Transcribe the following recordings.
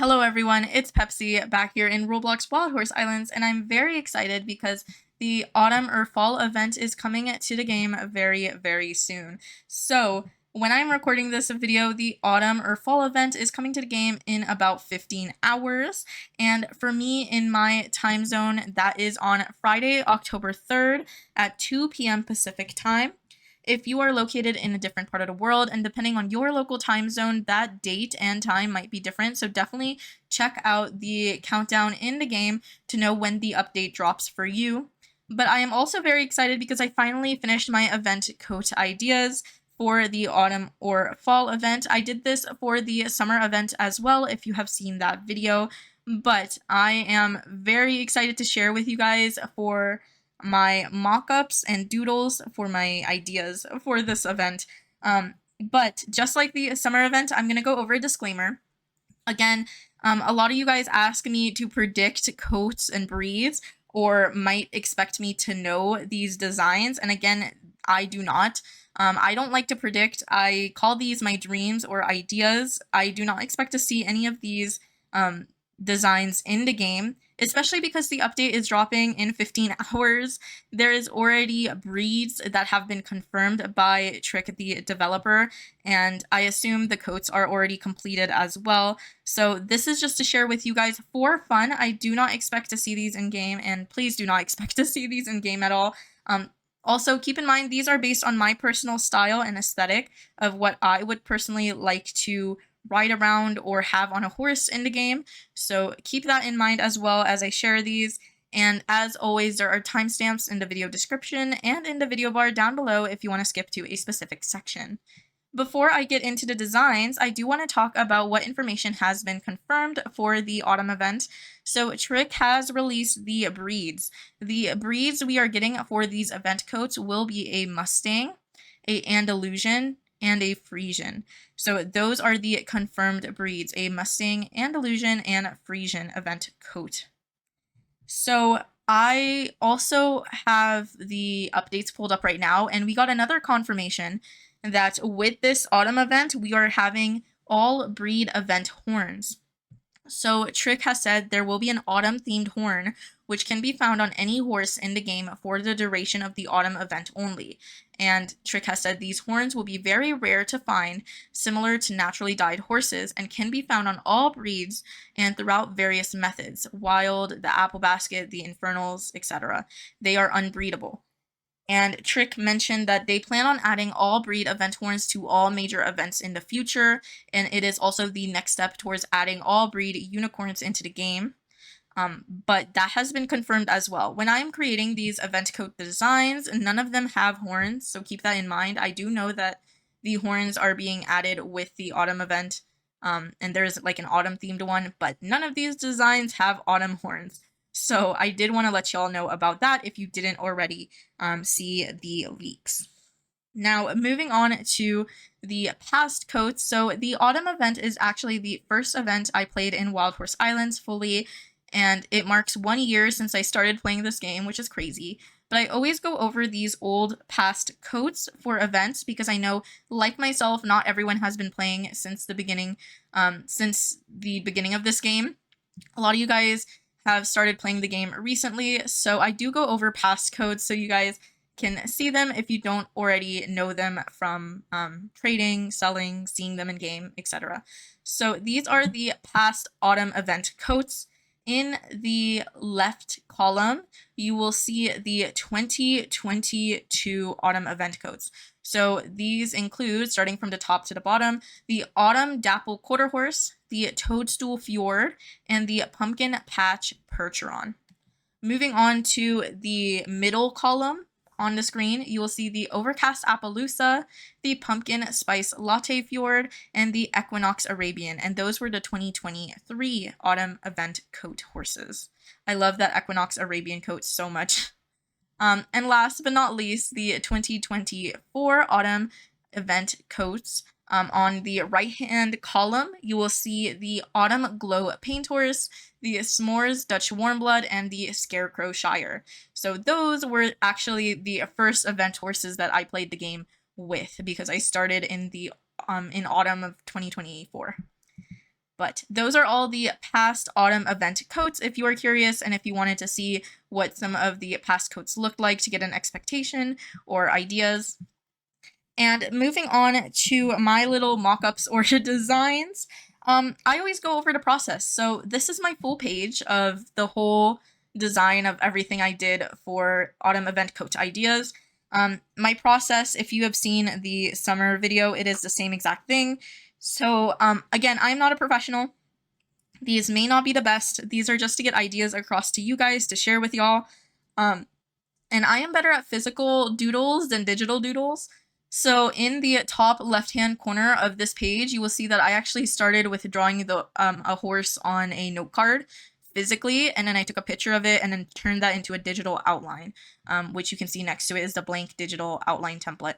Hello everyone, it's Pepsi back here in Roblox Wild Horse Islands, and I'm very excited because the autumn or fall event is coming to the game very soon. So when I'm recording this video, the autumn or fall event is coming to the game in about 15 hours. And for me in my time zone, that is on Friday, October 3rd at 2 p.m. Pacific time. If you are located in a different part of the world, and depending on your local time zone, that date and time might be different. So definitely check out the countdown in the game to know when the update drops for you. But I am also very excited because I finally finished my event coat ideas for the autumn or fall event. I did this for the summer event as well, if you have seen that video. But I am very excited to share with you guys for my mock-ups and doodles for my ideas for this event. But just like the summer event, I'm going to go over a disclaimer. Again, a lot of you guys ask me to predict coats and breeds or might expect me to know these designs. And again, I do not. I don't like to predict. I call these my dreams or ideas. I do not expect to see any of these designs in the game, especially because the update is dropping in 15 hours. There is already breeds that have been confirmed by Trick, the developer, and I assume the coats are already completed as well. So this is just to share with you guys for fun. I do not expect to see these in game, and please do not expect to see these in game at all. Also, keep in mind, these are based on my personal style and aesthetic of what I would personally like to ride around or have on a horse in the game. So keep that in mind as well as I share these. And as always, there are timestamps in the video description and in the video bar down below if you want to skip to a specific section. Before I get into the designs, I do want to talk about what information has been confirmed for the autumn event. So Trick has released the breeds. The breeds we are getting for these event coats will be a Mustang, a Andalusian, and a Frisian. So those are the confirmed breeds, a Mustang, Andalusian, and Frisian event coat. So I also have the updates pulled up right now, and we got another confirmation that with this autumn event, we are having all breed event horns. So Trick has said there will be an autumn themed horn, which can be found on any horse in the game for the duration of the autumn event only. And Trick has said these horns will be very rare to find, similar to naturally dyed horses, and can be found on all breeds and throughout various methods, wild, the apple basket, the infernals, etc. They are unbreedable. And Trick mentioned that they plan on adding all breed event horns to all major events in the future, and it is also the next step towards adding all breed unicorns into the game. But that has been confirmed as well. When I'm creating these event coat designs, none of them have horns, so keep that in mind. I do know that the horns are being added with the autumn event, and there's like an autumn themed one, but none of these designs have autumn horns. So I did want to let y'all know about that if you didn't already see the leaks. Now, moving on to the past coats. So the autumn event is actually the first event I played in Wild Horse Islands fully, and it marks 1 year since I started playing this game, which is crazy. But I always go over these old past coats for events because I know, like myself, not everyone has been playing since the beginning of this game. A lot of you guys have started playing the game recently, so I do go over past codes so you guys can see them if you don't already know them from trading, selling, seeing them in game, etc. So these are the past autumn event coats. In the left column, you will see the 2022 autumn event coats. So these include, starting from the top to the bottom, the Autumn Dapple Quarter Horse, the Toadstool Fjord, and the Pumpkin Patch Percheron. Moving on to the middle column on the screen, you will see the Overcast Appaloosa, the Pumpkin Spice Latte Fjord, and the Equinox Arabian, and those were the 2023 autumn event coat horses. I love that Equinox Arabian coat so much. And last but not least, the 2024 autumn event coats. On the right-hand column, you will see the Autumn Glow Paint Horse, the S'mores Dutch Warmblood, and the Scarecrow Shire. So those were actually the first event horses that I played the game with because I started in the in autumn of 2024. But those are all the past autumn event coats if you are curious and if you wanted to see what some of the past coats looked like to get an expectation or ideas. And moving on to my little mock-ups or designs, I always go over the process. So this is my full page of the whole design of everything I did for autumn event coat ideas. My process, if you have seen the summer video, it is the same exact thing. So again, I'm not a professional. These may not be the best. These are just to get ideas across to you guys to share with y'all. And I am better at physical doodles than digital doodles. So in the top left-hand corner of this page, you will see that I actually started with drawing a horse on a note card physically, and then I took a picture of it and then turned that into a digital outline, which you can see next to it is the blank digital outline template.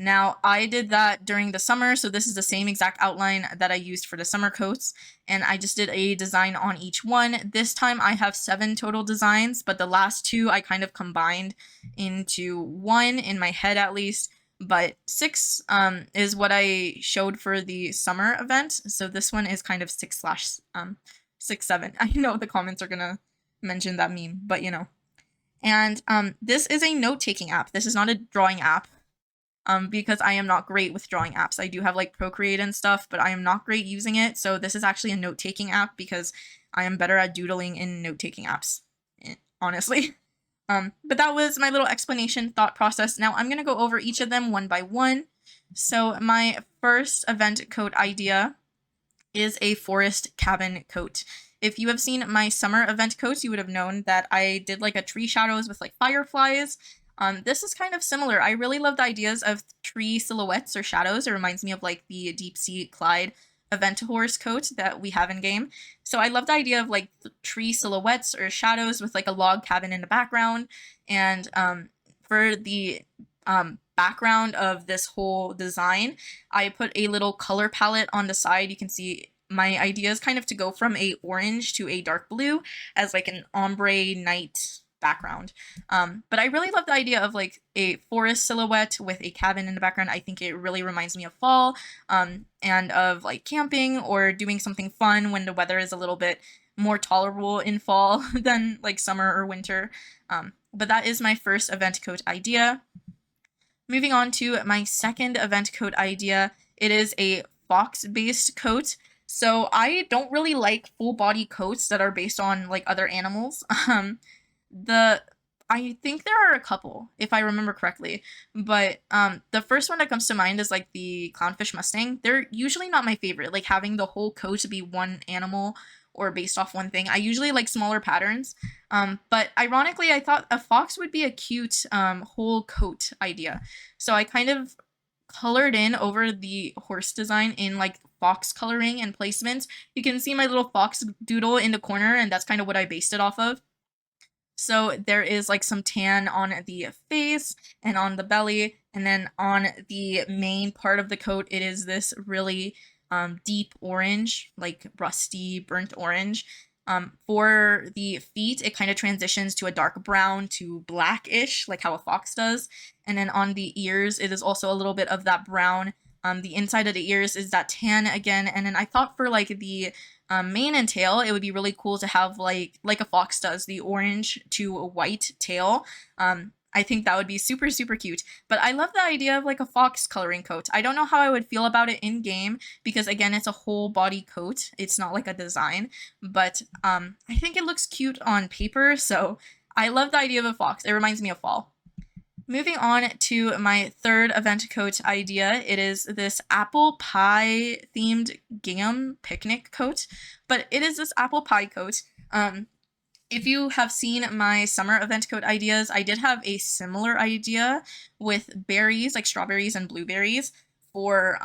Now, I did that during the summer, so this is the same exact outline that I used for the summer coats, and I just did a design on each one. This time I have 7 total designs, but the last 2 I kind of combined into one in my head at least, but 6 is what I showed for the summer event, so this one is kind of 6/7. I know the comments are gonna mention that meme, but you know. And this is a note-taking app. This is not a drawing app. Because I am not great with drawing apps. I do have like Procreate and stuff, but I am not great using it. So this is actually a note-taking app because I am better at doodling in note-taking apps, honestly. But that was my little explanation thought process. Now I'm going to go over each of them one by one. So my first event coat idea is a forest cabin coat. If you have seen my summer event coats, you would have known that I did like a tree shadows with like fireflies. This is kind of similar. I really love the ideas of tree silhouettes or shadows. It reminds me of like the Deep Sea Clyde event horse coat that we have in game. So I love the idea of like tree silhouettes or shadows with like a log cabin in the background. And for the background of this whole design, I put a little color palette on the side. You can see my idea is kind of to go from a orange to a dark blue as like an ombre night background. But I really love the idea of like a forest silhouette with a cabin in the background. I think it really reminds me of fall and of like camping or doing something fun when the weather is a little bit more tolerable in fall than like summer or winter. But that is my first event coat idea. Moving on to my second event coat idea, it is a fox-based coat. So I don't really like full body coats that are based on like other animals. I think there are a couple, if I remember correctly, but the first one that comes to mind is like the clownfish Mustang. They're usually not my favorite, like having the whole coat to be one animal or based off one thing. I usually like smaller patterns, but ironically, I thought a fox would be a cute whole coat idea. So I kind of colored in over the horse design in like fox coloring and placement. You can see my little fox doodle in the corner, and that's kind of what I based it off of. So there is like some tan on the face and on the belly, and then on the main part of the coat, it is this really deep orange, like rusty burnt orange. For the feet, it kind of transitions to a dark brown to blackish, like how a fox does. And then on the ears, it is also a little bit of that brown. The inside of the ears is that tan again. And then I thought for like the mane and tail, it would be really cool to have like a fox does, the orange to a white tail. I think that would be super, super cute. But I love the idea of like a fox coloring coat. I don't know how I would feel about it in game because again, it's a whole body coat. It's not like a design, but I think it looks cute on paper. So I love the idea of a fox. It reminds me of fall. Moving on to my third event coat idea, it is this apple pie themed gingham picnic coat, but it is this apple pie coat. If you have seen my summer event coat ideas, I did have a similar idea with berries, like strawberries and blueberries for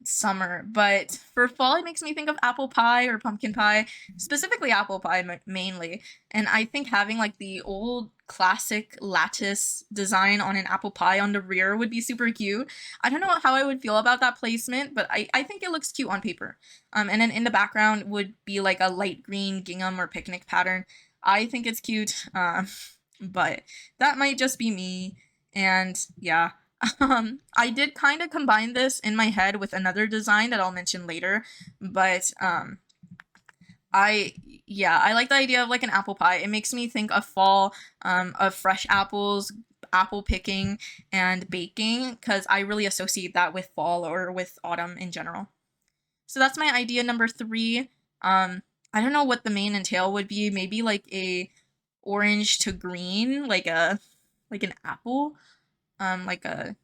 summer, but for fall it makes me think of apple pie or pumpkin pie, specifically apple pie mainly. And I think having like the old classic lattice design on an apple pie on the rear would be super cute. I don't know how I would feel about that placement, but I think it looks cute on paper. And then in the background would be like a light green gingham or picnic pattern. I think it's cute, but that might just be me. And yeah, I did kind of combine this in my head with another design that I'll mention later, but I yeah, I like the idea of like an apple pie. It makes me think of fall, of fresh apples, apple picking, and baking, because I really associate that with fall or with autumn in general. So that's my idea number three. I don't know what the main entail would be. Maybe like a orange to green, like an apple, like a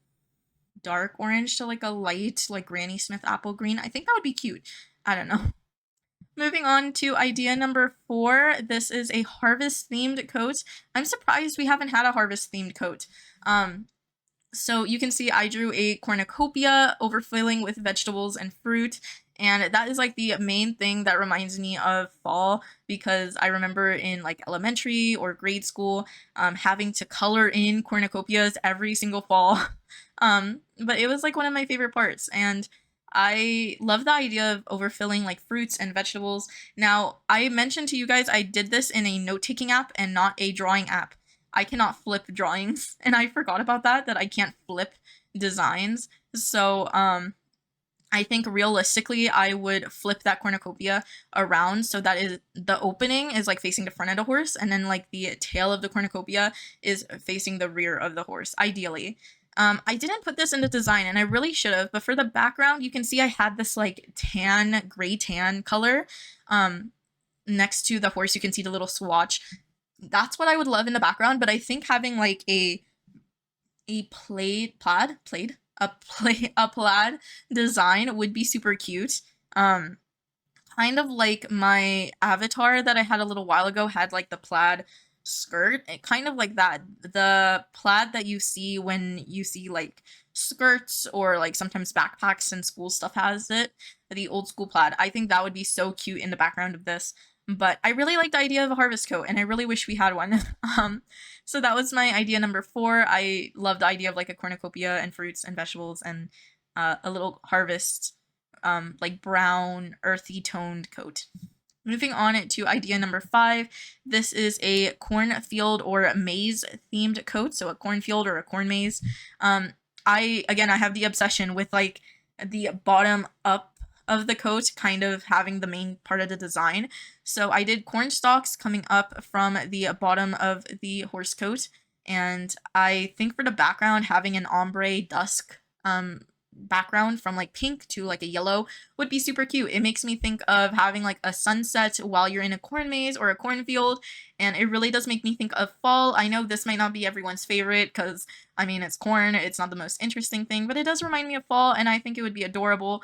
dark orange to like a light like Granny Smith apple green. I think that would be cute. I don't know. Moving on to idea number four. This is a harvest themed coat. I'm surprised we haven't had a harvest themed coat. So you can see I drew a cornucopia overfilling with vegetables and fruit. And that is like the main thing that reminds me of fall, because I remember in like elementary or grade school having to color in cornucopias every single fall. But it was like one of my favorite parts. And I love the idea of overfilling like fruits and vegetables. Now, I mentioned to you guys I did this in a note taking app and not a drawing app. I cannot flip drawings, and I forgot about that I can't flip designs. So I think realistically I would flip that cornucopia around so that is the opening is like facing the front of the horse, and then like the tail of the cornucopia is facing the rear of the horse, ideally. I didn't put this in the design, and I really should have, but for the background, you can see I had this like gray tan color. Next to the horse, you can see the little swatch. That's what I would love in the background, but I think having like a plaid design would be super cute. Kind of like my avatar that I had a little while ago had like the plaid skirt, kind of like that. The plaid that you see when you see like skirts or like sometimes backpacks and school stuff has it, the old school plaid. I think that would be so cute in the background of this. But I really like the idea of a harvest coat, and I really wish we had one. So that was my idea number four. I love the idea of like a cornucopia and fruits and vegetables and a little harvest, like brown, earthy toned coat. Moving on to idea number five. This is a cornfield or maze themed coat, so a cornfield or a corn maze. I have the obsession with like the bottom up of the coat kind of having the main part of the design. So I did corn stalks coming up from the bottom of the horse coat, and I think for the background having an ombre dusk background from like pink to like a yellow would be super cute. It makes me think of having like a sunset while you're in a corn maze or a cornfield, and it really does make me think of fall. I know this might not be everyone's favorite because I mean it's corn, it's not the most interesting thing, but it does remind me of fall, and I think it would be adorable.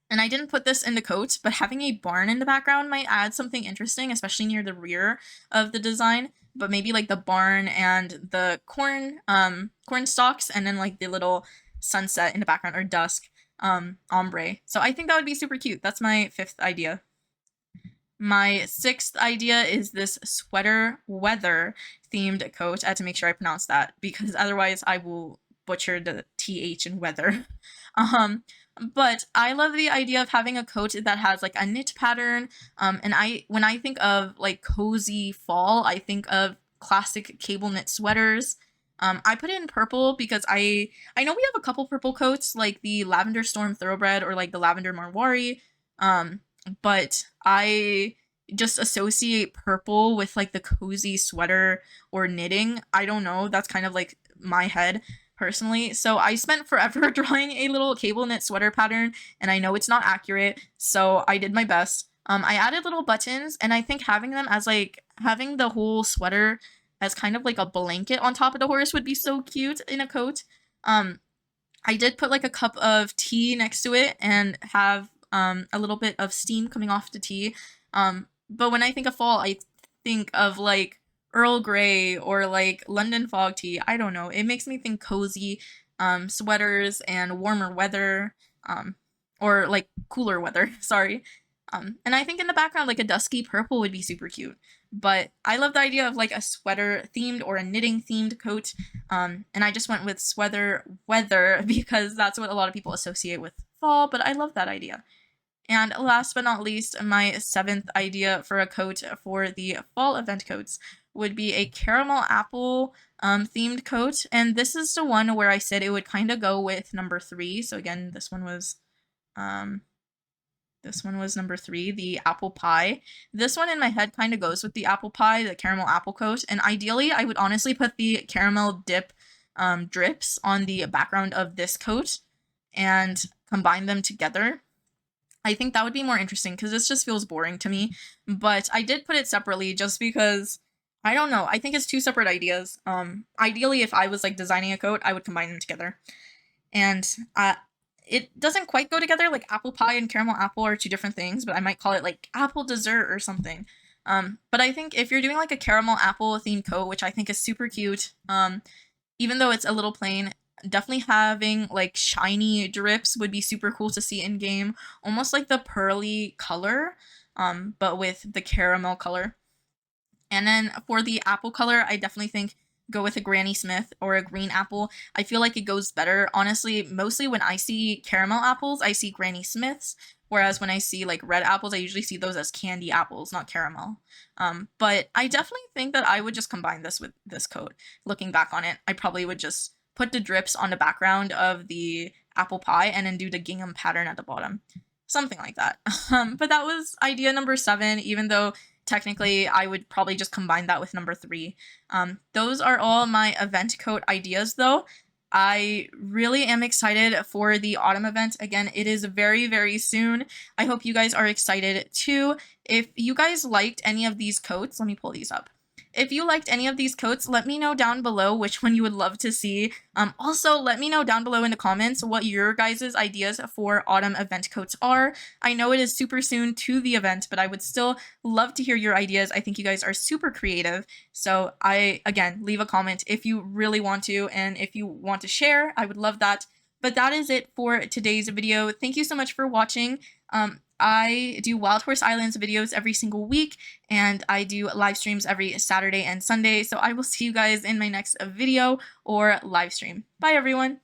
And I didn't put this in the coat, but having a barn in the background might add something interesting, especially near the rear of the design. But maybe like the barn and the corn stalks, and then like the little sunset in the background or dusk, ombre. So I think that would be super cute. That's my fifth idea. My sixth idea is this sweater weather themed coat. I had to make sure I pronounce that because otherwise I will butcher the th in weather. Um, but I love the idea of having a coat that has like a knit pattern. And when I think of like cozy fall, I think of classic cable knit sweaters. I put it in purple because I know we have a couple purple coats like the Lavender Storm Thoroughbred or like the Lavender Marwari. But I just associate purple with like the cozy sweater or knitting. I don't know. That's kind of like my head personally. So I spent forever drawing a little cable knit sweater pattern, and I know it's not accurate, so I did my best. I added little buttons, and I think having them as like having the whole sweater as kind of like a blanket on top of the horse would be so cute in a coat. I did put like a cup of tea next to it and have a little bit of steam coming off the tea. But when I think of fall, I think of like Earl Grey or like London fog tea. I don't know. It makes me think cozy sweaters and warmer weather, or like cooler weather. Sorry. And I think in the background, like a dusky purple would be super cute. But I love the idea of like a sweater themed or a knitting themed coat. And I just went with sweater weather because that's what a lot of people associate with fall. But I love that idea. And last but not least, my seventh idea for a coat for the fall event coats would be a caramel apple themed coat. And this is the one where I said it would kind of go with number three. So again, this one was This one was number 3, the apple pie. This one in my head kind of goes with the apple pie, the caramel apple coat. And ideally, I would honestly put the caramel dip drips on the background of this coat and combine them together. I think that would be more interesting because this just feels boring to me. But I did put it separately just because I don't know. I think it's 2 separate ideas. Ideally, if I was like designing a coat, I would combine them together. And it doesn't quite go together. Like apple pie and caramel apple are 2 different things, but I might call it like apple dessert or something. But I think if you're doing like a caramel apple themed coat, which I think is super cute, even though it's a little plain, definitely having like shiny drips would be super cool to see in game, almost like the pearly color, but with the caramel color. And then for the apple color, I definitely think go with a Granny Smith or a green apple. I feel like it goes better. Honestly, mostly when I see caramel apples, I see Granny Smiths. Whereas when I see like red apples, I usually see those as candy apples, not caramel. But I definitely think that I would just combine this with this coat. Looking back on it, I probably would just put the drips on the background of the apple pie and then do the gingham pattern at the bottom. Something like that. But that was idea number 7, even though technically I would probably just combine that with number 3. Those are all my event coat ideas though. I really am excited for the autumn event. Again, it is very, very soon. I hope you guys are excited too. If you guys liked any of these coats, let me pull these up. If you liked any of these coats, let me know down below which one you would love to see. Also, let me know down below in the comments what your guys' ideas for autumn event coats are. I know it is super soon to the event, but I would still love to hear your ideas. I think you guys are super creative. So again, leave a comment if you really want to, and if you want to share, I would love that. But that is it for today's video. Thank you so much for watching. I do Wild Horse Islands videos every single week, and I do live streams every Saturday and Sunday, so I will see you guys in my next video or live stream. Bye, everyone!